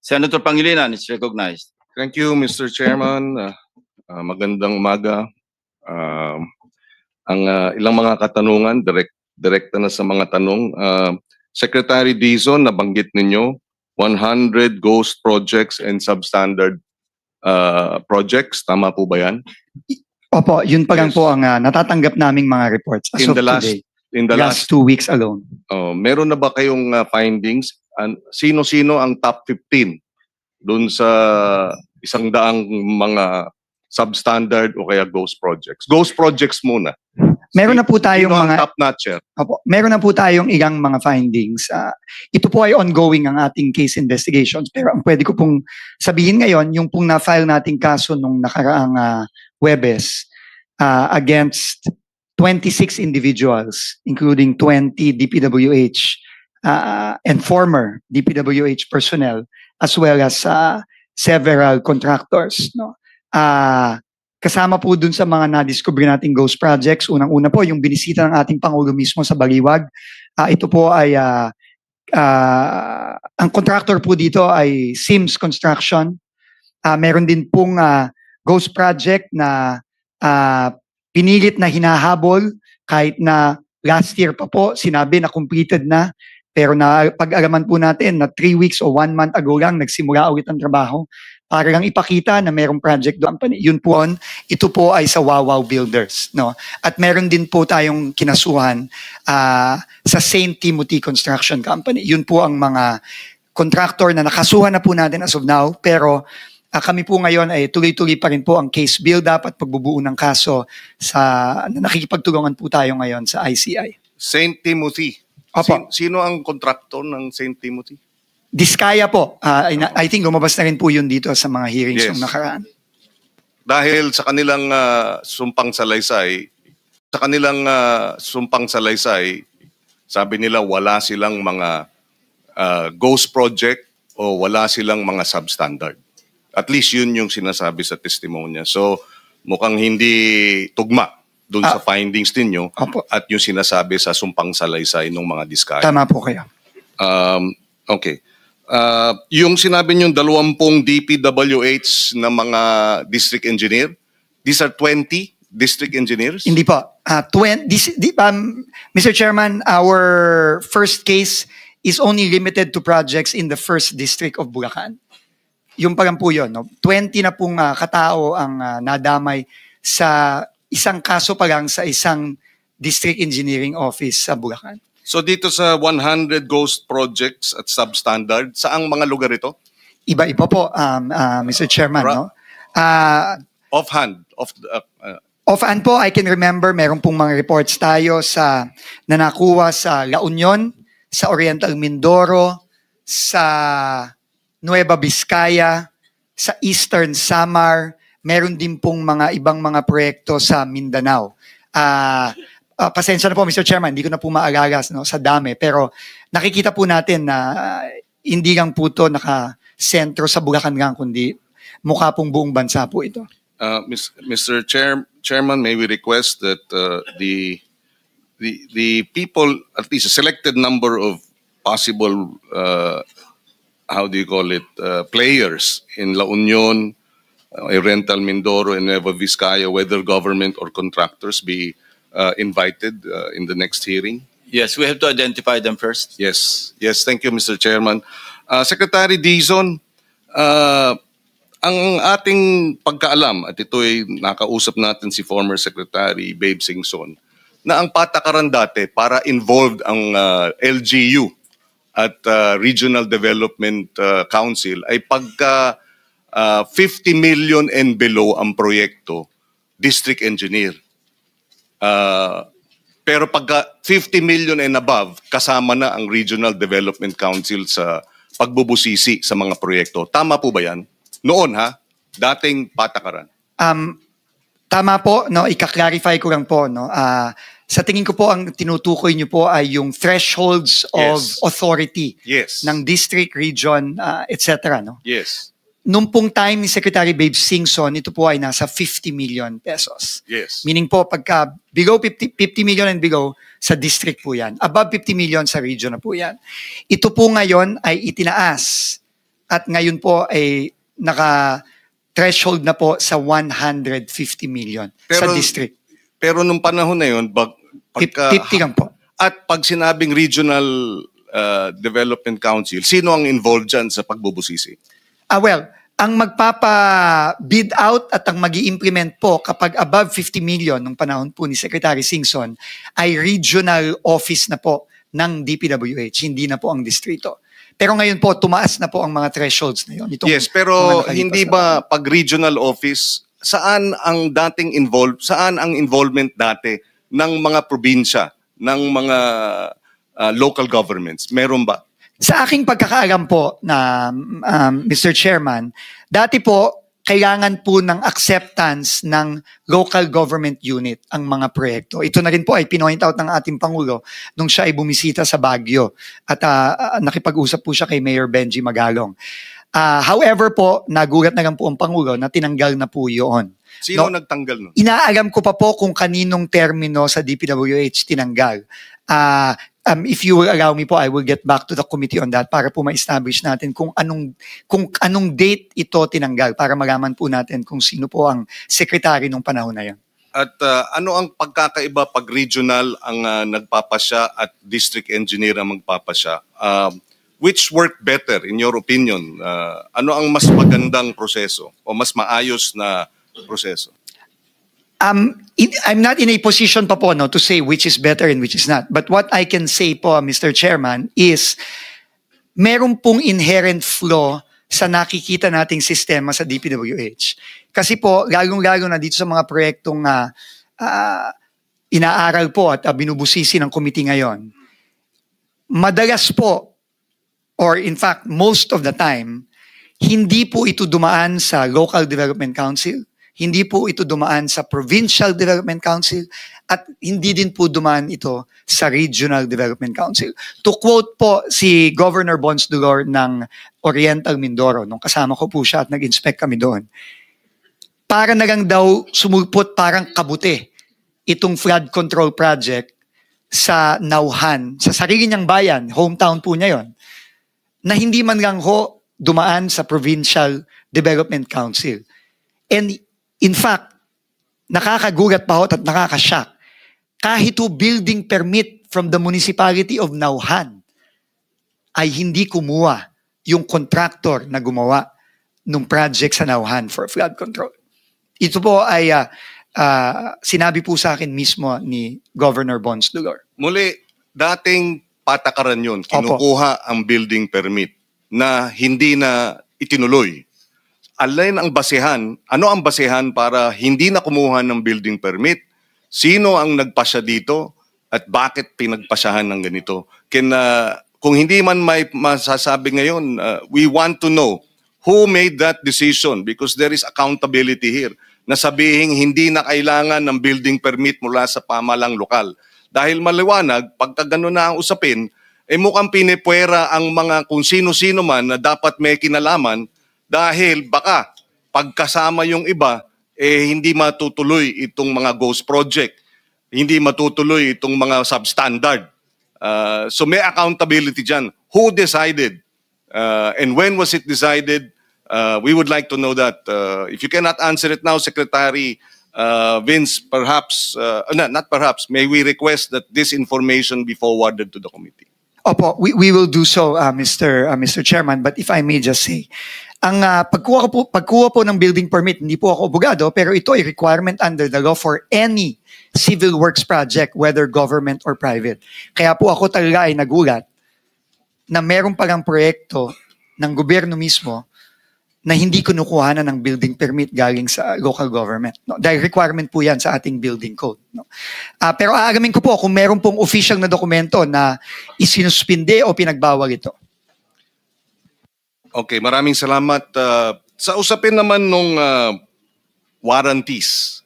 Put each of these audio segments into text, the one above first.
Senator Pangilinan is recognized. Thank you, Mr. Chairman. Magandang umaga. Ang ilang mga katanungan, direkta na sa mga tanong. Secretary Dizon, nabanggit ninyo, 100 ghost projects and substandard projects. Tama po ba yan? Opo, yun pa lang po ang natatanggap naming mga reports as of today. In the last 2 weeks alone. Meron na ba kayong findings? Sino-sino ang top 15 doon sa 100 mga substandard o kaya ghost projects? Ghost projects muna. Meron na po tayong Sino ang mga top notcher? Opo, meron na po tayong ilang mga findings. Ito po ay ongoing ang ating case investigations, pero ang pwede ko pong sabihin ngayon, yung pong na-file nating kaso nung nakaraang Huwebes against 26 individuals, including 20 DPWH and former DPWH personnel, as well as several contractors. No? Kasama po dun sa mga na-discover nating ghost projects, unang-una po yung binisita ng ating Pangulo mismo sa Baliwag. Ito po ay, ang contractor po dito ay Sims Construction. Meron din pong ghost project na pinilit na hinahabol kahit na last year pa po sinabi na completed na. Pero na pag-alaman po natin na 3 weeks o 1 month ago lang nagsimula ulit ang trabaho para lang ipakita na merong project doon. Yun po, ito po ay sa Wawaw Builders. No? At meron din po tayong kinasuhan sa St. Timothy Construction Company. Yun po ang mga contractor na nakasuhan na po natin as of now. Pero kami po ngayon ay tuloy-tuloy pa rin po ang case build-up at pagbubuo ng kaso na nakikipagtulungan po tayo ngayon sa ICI. St. Timothy. Opo. Sino ang contractor ng St. Timothy? Diskaya po. I think lumabas na rin po yun dito sa mga hearings Yes. yung nakaraan. Dahil sa kanilang sumpang salaysay, sabi nila wala silang mga ghost project o wala silang mga substandard. At least yun yung sinasabi sa testimonya. So mukhang hindi tugma doon sa findings ninyo at yung sinasabi sa sumpang salaysay ng mga diskaya. Tama po kayo. Okay. Yung sinabi nyo 20 DPWH na mga district engineer, these are 20 district engineers? Hindi po. Mr. Chairman, our first case is only limited to projects in the 1st District of Bulacan. Yung pa lang po yun. No? 20 na pong katao ang nadamay sa isang kaso pa lang sa isang district engineering office sa Bulacan. So dito sa 100 ghost projects at substandard, saang mga lugar ito? Iba-iba po, Mr. Chairman. No? Offhand? Offhand po, I can remember, meron pong mga reports tayo na nakuha sa La Union, sa Oriental Mindoro, sa Nueva Vizcaya, sa Eastern Samar, meron din pong mga ibang mga proyekto sa Mindanao. Pasensya na po, Mr. Chairman, hindi ko na po maalala sa dami, pero nakikita po natin na hindi lang po ito nakasentro sa Bulacan lang, kundi mukha pong buong bansa po ito. Mr. Chairman, may we request that the people, at least a selected number of possible, players in La Union, Oriental Mindoro, and Nueva Vizcaya, whether government or contractors be invited in the next hearing? Yes, we have to identify them first. Yes. Yes, thank you, Mr. Chairman. Secretary Dizon, ang ating pagkaalam, at ito'y nakausap natin si former Secretary Babe Singson, na ang patakaran dati para involved ang LGU at Regional Development Council ay pagka 50 million and below ang proyekto, district engineer. Pero pagka 50 million and above, kasama na ang Regional Development Council sa pagbubusisi sa mga proyekto. Tama po ba yan? Noon dating patakaran. Tama po, no, ika-clarify ko lang po, no. Sa tingin ko po ang tinutukoy niyo po ay yung thresholds of authority ng district, region, etc. No? Yes. Nung pong time ni Secretary Babe Singson, ito po ay nasa 50 million pesos. Yes. Meaning po, pagka below 50 million and below, sa district po yan. Above 50 million sa region na po yan. Ito po ngayon ay itinaas at ngayon po ay naka-threshold na po sa 150 million sa Pero- district. Pero nung panahon na yun, 50 lang po. at pag sinabing Regional Development Council, sino ang involved dyan sa pagbubusisi? Well, ang magpapa-bid out at ang mag-i-implement po kapag above 50 million nung panahon po ni Secretary Singson ay regional office na po ng DPWH, hindi na po ang distrito. Pero ngayon po, tumaas na po ang mga thresholds na yun. Yes, pero hindi ba pag regional office, saan ang involvement dati ng mga probinsya, ng mga local governments? Meron ba? Sa aking pagkakaalam po na Mr. Chairman, dati po kailangan po ng acceptance ng local government unit ang mga proyekto. Ito na rin po ay pinoint out ng ating Pangulo nung siya ay bumisita sa Baguio at nakipag-usap po siya kay Mayor Benji Magalong. However po, nagulat na lang po ang Pangulo na tinanggal na po yun. Sino nagtanggal nun? Inaalam ko pa po kung kaninong termino sa DPWH tinanggal. If you will allow me po, I will get back to the committee on that para po ma-establish natin kung anong date ito tinanggal para malaman po natin kung sino po ang secretary nung panahon na yan. At ano ang pagkakaiba pag regional ang nagpapasya at district engineer ang magpapasya? Which work better in your opinion? Ano ang mas magandang proseso o mas maayos na proseso? I'm not in a position pa po to say which is better and which is not. But what I can say po, Mr. Chairman, is meron pong inherent flaw sa nakikita nating sistema sa DPWH. Kasi po, lalong-lalo na dito sa mga proyektong inaaral po at binubusisi ng committee ngayon, madalas po, or in fact, most of the time, hindi po ito dumaan sa Local Development Council, hindi po ito dumaan sa Provincial Development Council, at hindi din po dumaan ito sa Regional Development Council. To quote po si Governor Bons Dulor ng Oriental Mindoro, nung kasama ko po siya at nag-inspect kami doon, para na lang daw sumulpot parang kabute itong flood control project sa Nauhan, sa sarili niyang bayan, hometown po niya yon, na hindi man lang ho dumaan sa Provincial Development Council. And in fact, nakakagulat pa ho at nakakashock. Kahit ho building permit from the municipality of Nauhan ay hindi kumuha yung contractor na gumawa ng project sa Nauhan for flood control. Ito po ay sinabi po sa akin mismo ni Governor Bons Dulor. Muli, dating patakaran yun. Kinukuha ang building permit na hindi na itinuloy. Alin ang basehan? Ano ang basehan para hindi na kumuha ng building permit? Sino ang nagpasya dito? At bakit pinagpasyahan ng ganito? Kung hindi man may masasabi ngayon, we want to know who made that decision because there is accountability here. Na sabihing hindi na kailangan ng building permit mula sa pamalang lokal. Dahil maliwanag, pagka gano'n na ang usapin, mukhang pinipwera ang mga kung sino-sino man na dapat may kinalaman dahil baka pagkasama yung iba, hindi matutuloy itong mga ghost project. Hindi matutuloy itong mga substandard. So may accountability dyan. Who decided? And when was it decided? We would like to know that. If you cannot answer it now, Secretary Vince, perhaps, not perhaps, may we request that this information be forwarded to the committee? Opo, we will do so, Mr. Chairman. But if I may just say, ang pagkuha po ng building permit, hindi po ako abogado, pero ito ay requirement under the law for any civil works project, whether government or private. Kaya po ako talaga ay nagulat na meron palang proyekto ng gobyerno mismo na hindi kinukuha na ng building permit galing sa local government. No? Dahil requirement po yan sa ating building code. No? Pero aagamin ko po kung meron pong official na dokumento na isinuspinde o pinagbawal ito. Okay, maraming salamat. Sa usapin naman nung warranties,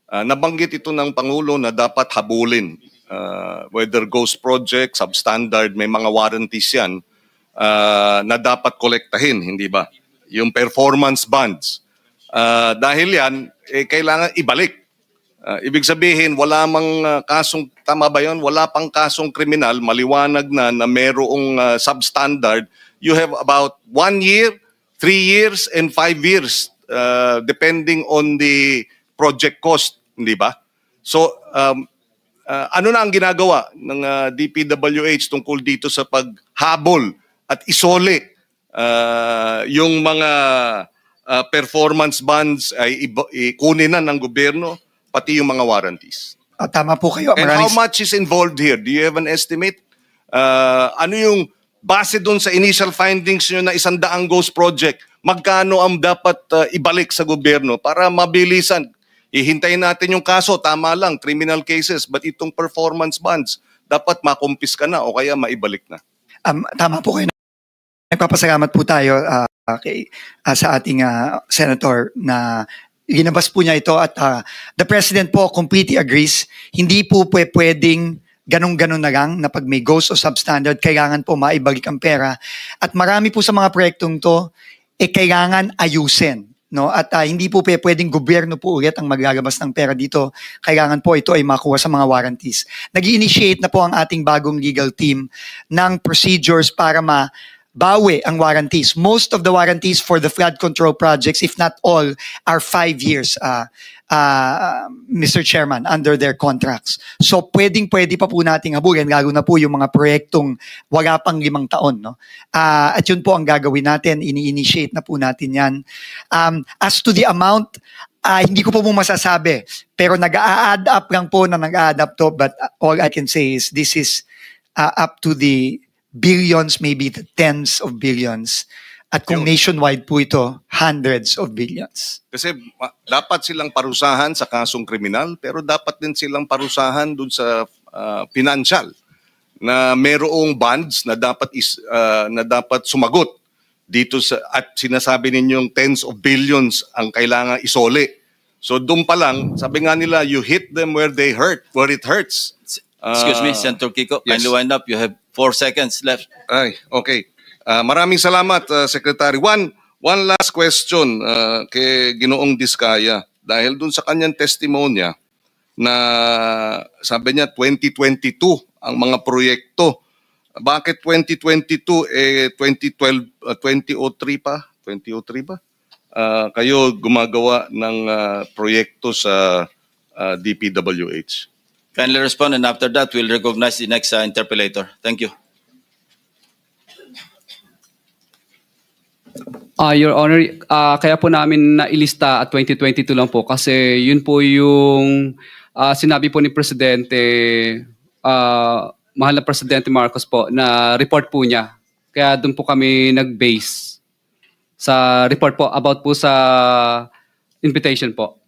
nabanggit ito ng Pangulo na dapat habulin. Whether ghost project, substandard, may mga warranties yan na dapat kolektahin, hindi ba? Yung performance bonds. Dahil yan, kailangan ibalik. Ibig sabihin, wala mang kasong, tama ba yun? Wala pang kasong kriminal, maliwanag na merong substandard you have about 1 year, 3 years, and 5 years, depending on the project cost, hindi ba? So, ano na ang ginagawa ng DPWH tungkol dito sa paghabol at isole yung mga performance bonds ay kunin na ng gobyerno, pati yung mga warranties? Tama po kayo. And how much is involved here? Do you have an estimate? Ano yung base doon sa initial findings nyo na 100 ghost project, magkano ang dapat ibalik sa gobyerno para mabilisan? Ihintayin natin yung kaso, tama lang, criminal cases, but itong performance bonds, dapat makumpiska na o kaya maibalik na. Tama po kayo. Nagpapasalamat po tayo sa ating senator na ginabas po niya ito at the President po completely agrees. Hindi po pwedeng ganun-ganun na lang na pag may ghost o substandard, kailangan po maibalik ang pera. At marami po sa mga proyektong to, kailangan ayusin. No? At hindi po pwedeng gobyerno po ulit ang maglalabas ng pera dito. Kailangan po ito ay makuha sa mga warranties. Nag-initiate na po ang ating bagong legal team ng procedures para mabawi ang warranties. Most of the warranties for the flood control projects, if not all, are 5 years, Mr. Chairman, under their contracts. So pwedeng-pwede pa po nating habulin, lalo na po yung mga proyektong wala pang 5 taon. No? At yun po ang gagawin natin, ini-initiate na po natin yan. As to the amount, hindi ko po masasabi, pero nag-a-add up lang po na nag-a-add up to, but all I can say is this is up to the billions, maybe the tens of billions. At kung nationwide po ito, hundreds of billions. Kasi dapat silang parusahan sa kasong kriminal, pero dapat din silang parusahan dun sa financial na merong bonds na dapat sumagot dito sa, at sinasabi ninyong tens of billions ang kailangan isole. So doon pa lang, sabi nga nila, you hit them where it hurts. Excuse me, Senator Kiko, yes. kindly wind up. You have 4 seconds left. Ay, okay. Maraming salamat, Secretary. One last question kay Ginoong Diskaya. Dahil dun sa kanyang testimonya na sabi niya 2022 ang mga proyekto. Bakit 2022 2012 2003 pa? 2003 ba? Kayo gumagawa ng proyekto sa DPWH. Kindly respond, and after that, we'll recognize the next interpellator. Thank you. Your Honor, kaya po namin nailista at 2022 lang po kasi yun po yung sinabi po ni Presidente, mahal na Presidente Marcos po, na report po niya. Kaya doon po kami nag-base sa report po about po sa invitation po.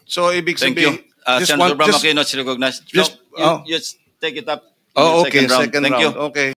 So, ibig Thank sabihin... you. Senator Brahma Aquino is recognized. Just, You just take it up. okay, Second round. second Thank round. you. Okay.